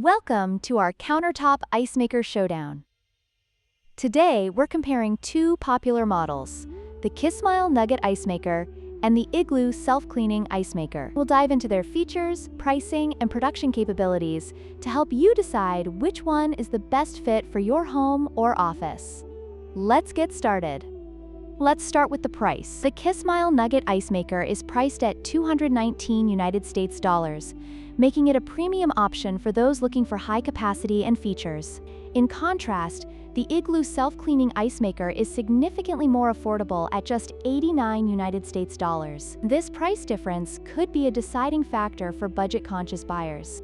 Welcome to our Countertop Ice Maker Showdown. Today, we're comparing two popular models, the Kismile Nugget Ice Maker and the Igloo Self-Cleaning Ice Maker. We'll dive into their features, pricing, and production capabilities to help you decide which one is the best fit for your home or office. Let's get started. Let's start with the price. The Kismile Nugget Ice Maker is priced at $219 United States dollars, making it a premium option for those looking for high capacity and features. In contrast, the Igloo Self-Cleaning Ice Maker is significantly more affordable at just $89 United States dollars. This price difference could be a deciding factor for budget-conscious buyers.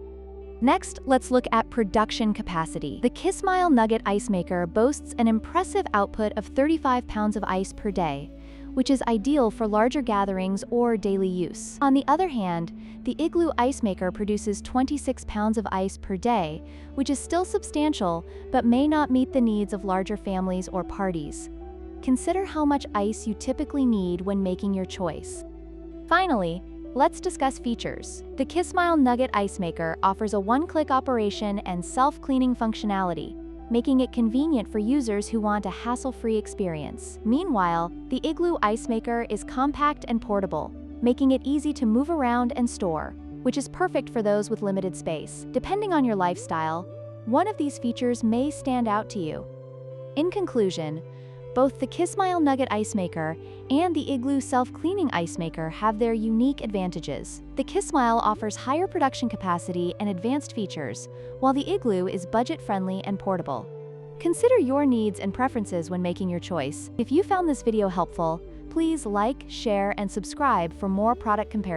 Next, let's look at production capacity. The Kismile Nugget Ice Maker boasts an impressive output of 35 pounds of ice per day, which is ideal for larger gatherings or daily use. On the other hand, the Igloo Ice Maker produces 26 pounds of ice per day, which is still substantial, but may not meet the needs of larger families or parties. Consider how much ice you typically need when making your choice. Finally, let's discuss features. The Kismile Nugget Ice Maker offers a one-click operation and self-cleaning functionality, making it convenient for users who want a hassle-free experience. Meanwhile, the Igloo Ice Maker is compact and portable, making it easy to move around and store, which is perfect for those with limited space. Depending on your lifestyle, one of these features may stand out to you. In conclusion, both the Kismile Nugget Ice Maker and the Igloo Self-Cleaning Ice Maker have their unique advantages. The Kismile offers higher production capacity and advanced features, while the Igloo is budget-friendly and portable. Consider your needs and preferences when making your choice. If you found this video helpful, please like, share, and subscribe for more product comparisons.